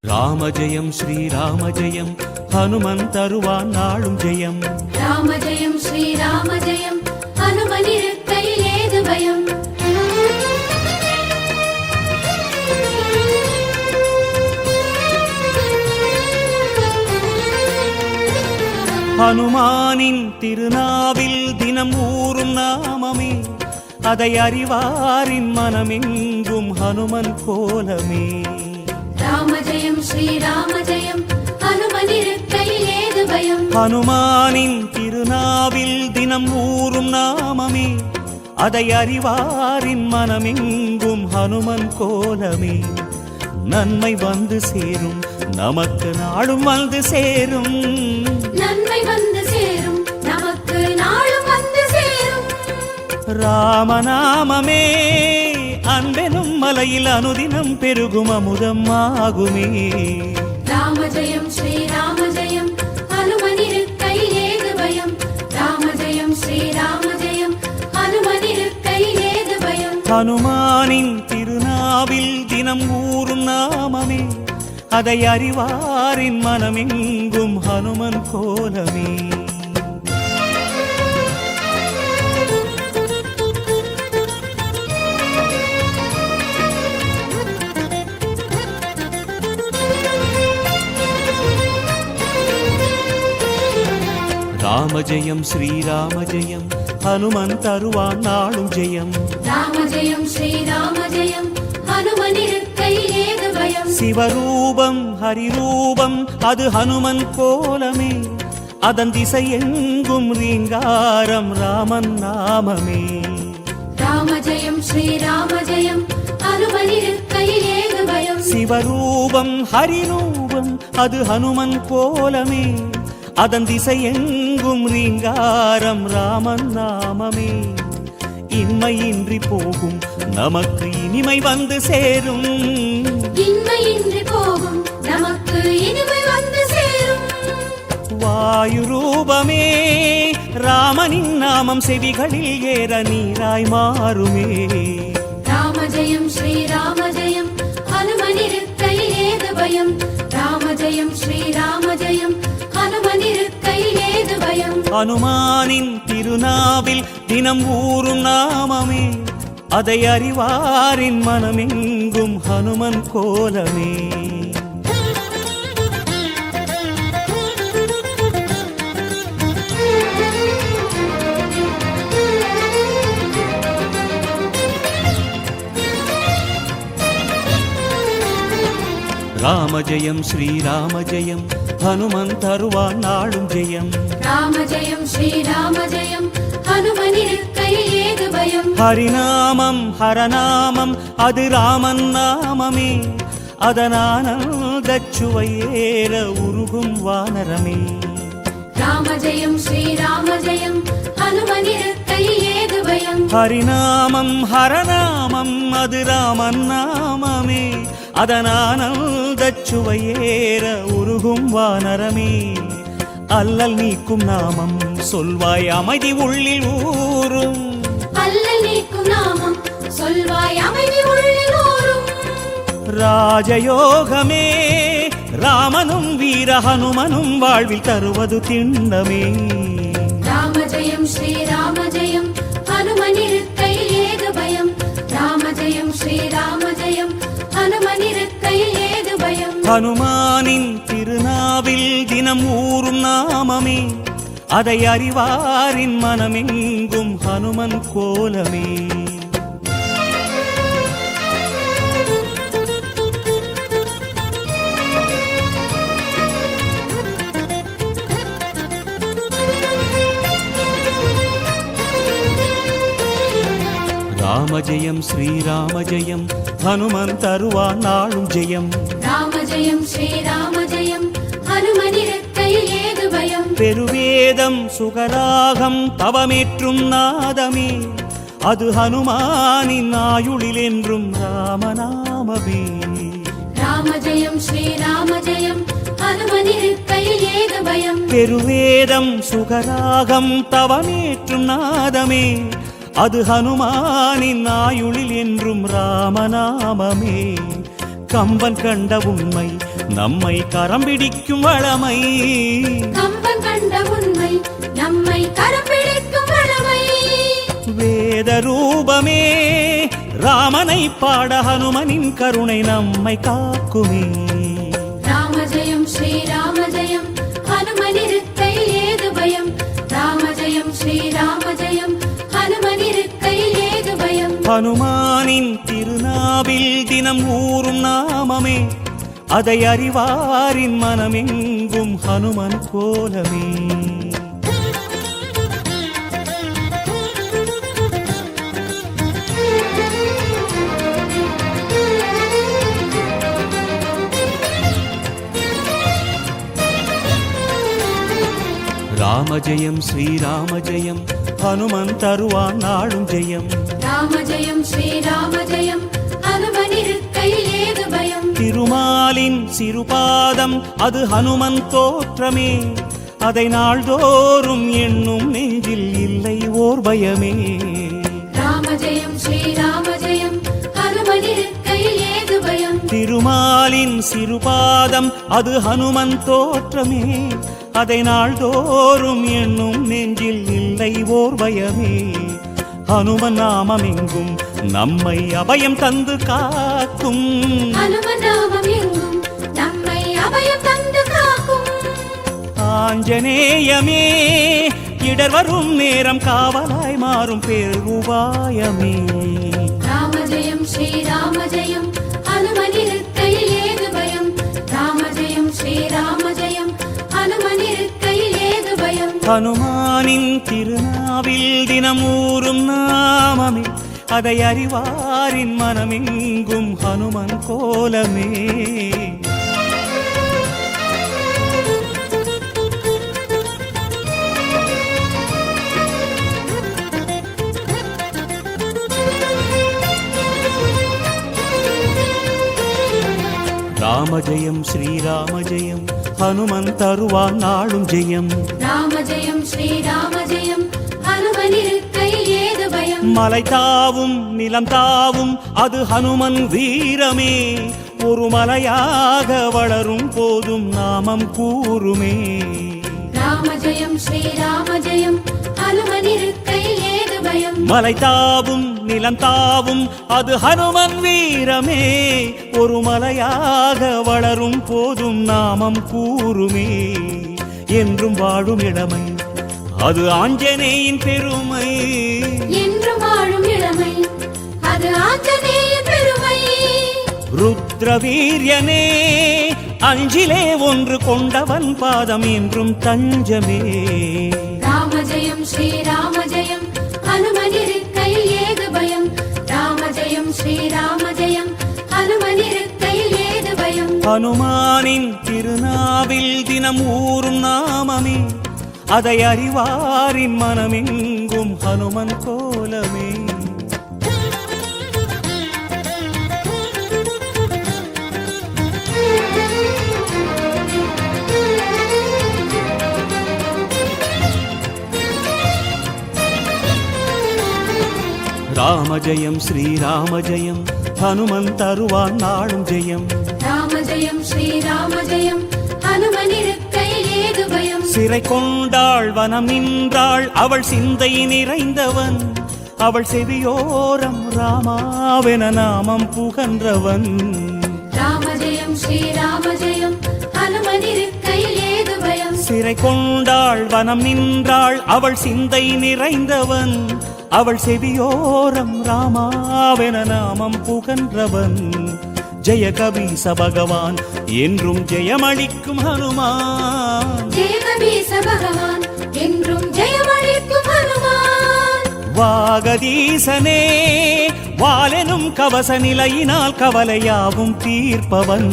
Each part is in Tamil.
ராம ஜெயம் ஸ்ரீராம ஜெயம் ஹனுமன் தருவான் நாளும் ஜெயம். ராம ஜெயம் ஸ்ரீராம ஜெயம் ஹனுமன் இருக்கையில் ஏது பயம். ஹனுமானின் திருநாவில் தினம் ஊறும் நாமமே, அதை அறிவாரின் மனமெங்கும் ஹனுமன் கோலமே. ராம ஜெயம் ஸ்ரீராம ஜெயம் ஹனுமன் இருக்கையில் ஏது பயம். ஹனுமானின் திருநாவில் தினம் ஊறும் நாமமே, அதை அறிவாரின் மனமெங்கும் ஹனுமன் கோலமே. நன்மை வந்து சேரும், நமக்கு நாளும் வந்து சேரும். நன்மை வந்து சேரும், நமக்கு நாளும் வந்து சேரும். ராமநாமமே அன்பெனும் மலையில் அனுதினம் பெருகும் அமுதம் ஆகுமே. ராம ஜெயம் ஸ்ரீராம ஜெயம் ஹனுமன் இருக்கையில் ஏது பயம். ராம ஜெயம் ஸ்ரீராம ஜெயம் ஹனுமன் இருக்கையில் ஏது பயம். ஹனுமானின் திருநாவில் தினம் ஊறும் நாமமே, அதை அறிவாரின் மனமெங்கும் ஹனுமன் கோலமே. ராம ஜெயம் ஸ்ரீராம ஜெயம் ஹனுமன் தருவான் நாளும் ஜெயம். ராம ஜெயம் ஸ்ரீராம ஜெயம் ஹனுமன் இருக்கையில் ஏது பயம். சிவரூபம் ஹரிரூபம் அது ஹனுமன் கோலமே, அதன் திசை எங்கும் ரீங்காரம் ராமன் நாமமே. ராம ஜெயம் ஸ்ரீராம ஜெயம் ஹனுமன் இருக்கையில் ஏது பயம். சிவரூபம் ஹரிரூபம் அது ஹனுமன் கோலமே, அதன் திசை எங்கும் ரீங்காரம் ராமன் நாமமே. இன்மையின்றி போகும், நமக்கு இனிமை வந்து சேரும். இன்மையின்றி போகும், நமக்கு இனிமை வந்து சேரும். வாயு ரூபமே ராமனின் நாமம் செவிகளில் ஏற நீராய் மாறுமே. ராம ஜெயம் ஸ்ரீராம ஜெயம் ஹனுமன் இருக்கையில் ஏது பயம். ராம ஜெயம் ஸ்ரீராம ஜெயம் ஹனுமன் இருக்கையில் ஏது பயம். ஹனுமானின் திருநாவில் தினம் ஊறும் நாமமே, அதை அறிவாரின் மனமெங்கும் ஹனுமன் கோலமே. ராம ஜெயம் ஸ்ரீராம ஜெயம் ஹனுமன் தருவான் நாளும் ஜெயம். ராம ஜெயம் ஸ்ரீராம ஜெயம் ஹனுமன் இருக்கையில் ஏது பயம். ஹரிநாமம் ஹரநாமம் அது ராமன் நாமமே, அதனானந்தச்சுவை ஏற உருகும் வானரமே. ராம ஜெயம் ஸ்ரீராம ஜெயம் ஹனுமன் இருக்கையில் ஏது பயம். ஹரிநாமம் ஹரநாமம் அது ராமன் நாமமே, அதனானந்தச்சுவை ஏற உருகும் வானரமே. அல்லல் நீக்கும் நாமம் சொல்வாய் அமைதி உள்ளில் ஊரும். அல்லல் நீக்கும் நாமம் சொல்வாய் அமைதி உள்ளில் ஊரும். ராஜயோகமே ராமனும் வீர ஹனுமனும் வாழ்வில் தருவது திண்ணமே. ராம ஜெயம் ஸ்ரீராம ஜெயம் ஹனுமன் இருக்கையில் ஏது பயம். ராம ஜெயம் ஸ்ரீராம ஜெயம் ஹனுமன் இருக்கையில் ஏது பயம். ஹனுமானின் திருநாவில் தினம் ஊறும் நாமமே, அதை அறிவாரின் மனமெங்கும் ஹனுமன் கோலமே. ராம ஜெயம் ஸ்ரீராம ஜெயம் ஹனுமன் தருவான் நாளும் ஜெயம். ராம ஜெயம் ஸ்ரீராம ஜெயம் ஹனுமன் இருக்கையில் ஏது பயம். பெருவேதம் சுகராகம் தவமேற்றும் நாதமே, அது ஹனுமானின் ஆயுளில் என்றும் ராமநாமமே. ராம ஜெயம் ஸ்ரீராம ஜெயம் ஹனுமன் இருக்கையில் ஏது பயம். பெருவேதம் சுகராகம் தவமேற்றும் நாதமே, அது ஹனுமானின் ஆயுளில் என்றும் ராமநாமமே. கம்பன் கண்ட உண்மை நம்மை கரம் பிடிக்கும் வளமை. கம்பன் கண்ட உண்மை நம்மை கரம் பிடிக்கும் வளமை. வேத ரூபமே ராமனை பாட ஹனுமனின் கருணை நம்மை காக்குமே. ராம ஜெயம் ஸ்ரீராம ஜெயம் ஹனுமனிருக்கையில் ஏது பயம். ராம ஜெயம் ஸ்ரீராம ஜெயம் ஹனுமனிருக்கையில் ஏது பயம். ஹனுமானின் திருநாவில் தினம் ஊறும் நாமமே, அதை அறிவாரின் மனமெங்கும் ஹனுமன் கோலமே. ராம ஜெயம் ஸ்ரீராம ஜெயம் ஹனுமன் தருவான் நாளும் ஜெயம். ராம ஜெயம் ஸ்ரீராம ஜெயம் ஹனுமனிருக்கையில் ஏது பயம். திருமாலின் சிறுபாதம் அது ஹனுமன் தோற்றமே, அதை நாள்தோறும் எண்ணும் நெஞ்சில் இல்லை ஓர் பயமே. ராம ஜெயம் ஸ்ரீராம ஜெயம் ஹனுமனிருக்கையில் ஏது பயம். திருமாலின் சிறுபாதம் அது ஹனுமன் தோற்றமே, அதை நாள்தோறும் எண்ணும் நெஞ்சில் இல்லை ஓர் பயமே. ஹனுமன் நாமம் எங்கும் நம்மை அபயம் தந்து காக்கும். ஹனுமன் நாமம் எங்கும் நம்மை அபயம் தந்து காக்கும். ஆஞ்சநேயமே இடர் வரும் நேரம் காவலாய் மாறும் பேருபாயமே. ராம ஜெயம் ஸ்ரீராம ஜெயம் ஹனுமனிருக்கையில் ஏது பயம். ராம ஜெயம் ஸ்ரீராம ஜெயம் ஹனுமனிருக்கையில் ஏது பயம். ஹனுமானின் திருநாவில் தினமூறும் நாமமே, அதை அறிவாரின் மனமெங்கும் ஹனுமன் கோலமே. ராம ஜெயம் ஸ்ரீராம ஜெயம் ஹனுமன் தருவான் நாளும் ஜெயம். ராம ஜெயம் ஸ்ரீராம ஜெயம் ஹனுமனிருக்கையில் ஏது பயம். மலை தாவும் நிலம் தாவும் அது ஹனுமன் வீரமே, ஒரு மலையாக வளரும் போதும் நாமம் கூறுமே. ராம ஜெயம் ஸ்ரீராம ஜெயம் ஹனுமனிருக்கையில் ஏது பயம். மலை தாவும் நிலம் தாவும் அது ஹனுமன் வீரமே, ஒரு மலையாக வளரும் போதும் நாமம் கூறுமே. என்றும் வாழும் இளமை அது ஆஞ்சநேயின் பெருமை. என்றும் வாழும் இளமை அது ஆஞ்சநேயின் பெருமை. ருத்ரவீரியனே அஞ்சிலே ஒன்று கொண்டவன் பாதம் என்றும் தஞ்சமே. ராம ஜெயம் ஸ்ரீராம ஜெயம் ஹனுமனிருக்கையில் ஏது பயம். ராம ஜெயம் ஸ்ரீராம ஜெயம் ஹனுமனிருக்கையில் ஏது பயம். ஹனுமானின் திருநாவில் தினம் ஊறும் நாமமே, அதை அறிவாரின் மனமெங்கும் ஹனுமன் கோலமே. ராம ஜெயம் ஸ்ரீராம ஜெயம் ஹனுமன் தருவான் நாளும் ஜெயம். ராம ஜெயம் ஸ்ரீராம ஜெயம் ஹனுமனிருக்கையில் ஏது பயம். சிறை கொண்டாள் வனம் நின்றாள் அவள் சிந்தை நிறைந்தவன், அவள் செவியோரம் ராமாவென நாமம் புகன்றவன். ராம ஜெயம் ஸ்ரீராம ஜெயம் ஹனுமனிருக்கையில் ஏது பயம். சிறை கொண்டாள் வனம் நின்றாள் அவள் சிந்தை நிறைந்தவன், அவள் செவியோரம் ராமாவென நாமம் புகன்றவன். ஜெய கபீச பகவான் என்றும் ஜெயமளிக்கும் ஹனுமான். ஜெய கபீச பகவான் என்றும் ஜெயமளிக்கும் ஹனுமான். வாகதீசனே வாலெனும் கவச நிலையினால் கவலையாவும் தீர்ப்பவன்.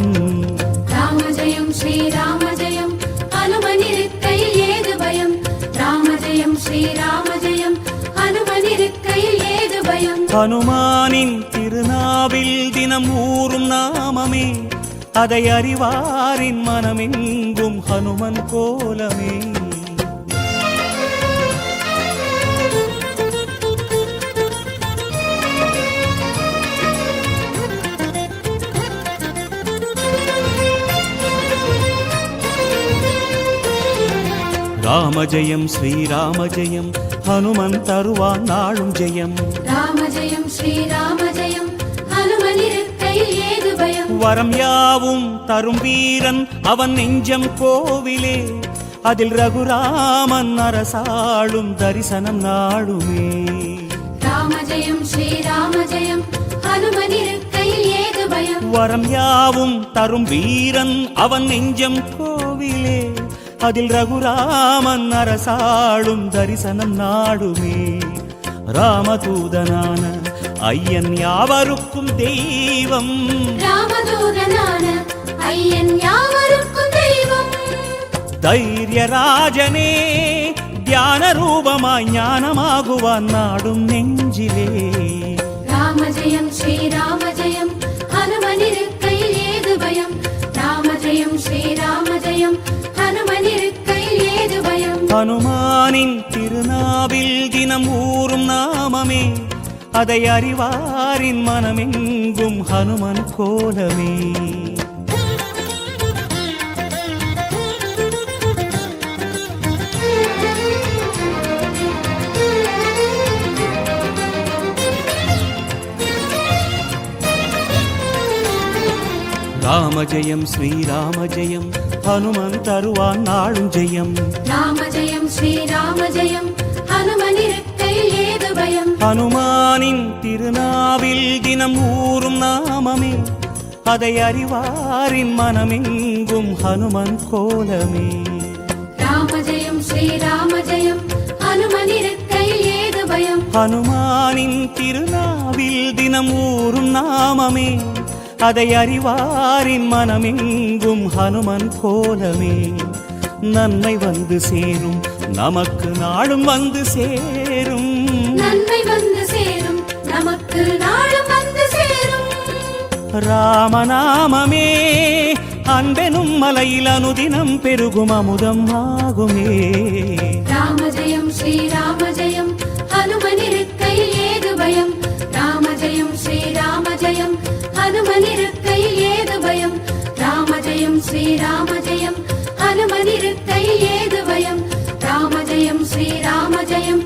ராம ஜெயம் ஸ்ரீராம ஜெயம் ஹனுமனிருக்கையில் ஏது பயம். ராம ஜெயம் ஸ்ரீராம ஜெயம் ஹனுமனிருக்கையில் ஏது பயம். ஹனுமானின் திருநாவில் தினம் ஊறும் நாமமே, அதை அறிவாரின் மனமெங்கும் ஹனுமன் கோலமே. ராம ஜெயம் ஸ்ரீராம ஜெயம் ஹனுமன் தருவான் நாளும் ஜெயம் ராம ஜெயம் ஸ்ரீராம ஜெயம் ஹனுமனிருக்கையில் ஏது பயம் வரம் யாவும் தரும் வீரன் அவன் நெஞ்சம் கோவிலே அதில் ரகுராமன் அரசாளும் தரிசனம் நாடுமே ராம ஜெயம் ஸ்ரீராம ஜெயம் ஹனுமனிருக்கையில் ஏது பயம் வரம் யாவும் தரும் வீரன் அவன் நெஞ்சம் கோவிலே அதில் ரகுராமன் அரசாளும் தரிசனம் நாடுமே ராமதூதனான ஐயன் யாவருக்கும் தெய்வம் ராமதூதனான ஐயன் யாவருக்கும் தெய்வம் தைரியராஜனே தியான ரூபமாய் ஞானமாகுவான் நாடும் நெஞ்சிலே ராம ஜெயம் ஸ்ரீராம ஜெயம் ஹனுமனிருக்கையில் ஏது பயம் ராம ஜெயம் ஸ்ரீராம ஜெயம் ஹனுமனிருக்கையில் ஏது பயம் ஹனுமானின் திருநாவில் தினம் ஊறும் நாமமே அதை அறிவாரின் மனமெங்கும் ஹனுமன் கோலமே ராம ஜெயம் ஸ்ரீராம ஜெயம் ஹனுமன் தருவான் நாளும் ஜெயம் ராம ஜெயம் ஸ்ரீராம ஜெயம் ஹனுமனிருக்கையில் ஏது பயம் ஹனுமானின் திருநாவில் தினம் ஊறும் நாமமே அதை அறிவாரின் மனமெங்கும் ஹனுமன் கோலமே ராம ஜெயம் ஸ்ரீராம ஜெயம் ஹனுமனிருக்கையில் ஏது பயம் ஹனுமானின் திருநாவில் தினம் ஊறும் நாமமே அதை அறிவாரின் மனமெங்கும் ஹனுமன் கோலமே நன்மை வந்து சேரும் நமக்கு நாளும் வந்து சேரும் நன்மை வந்து சேரும் நமக்கு நாளும் வந்து சேரும் ராமநாமமே அன்பெனும் மலையில் அனுதினம் பெருகும் அமுதம் ஆகுமே ராம ஜெயம் ஸ்ரீராம ஜெயம் ஹனுமனிருக்கையில் ஏது பயம் ராம ஜெயம் ஸ்ரீராம ஜெயம் ஹனுமனிருக்கையில் ஏது பயம் ராம ஜெயம் ஸ்ரீராம ஜெயம் ஹனுமனிருக்கையில் ஏது பயம் ராம ஜெயம் ஸ்ரீராம ஜெயம்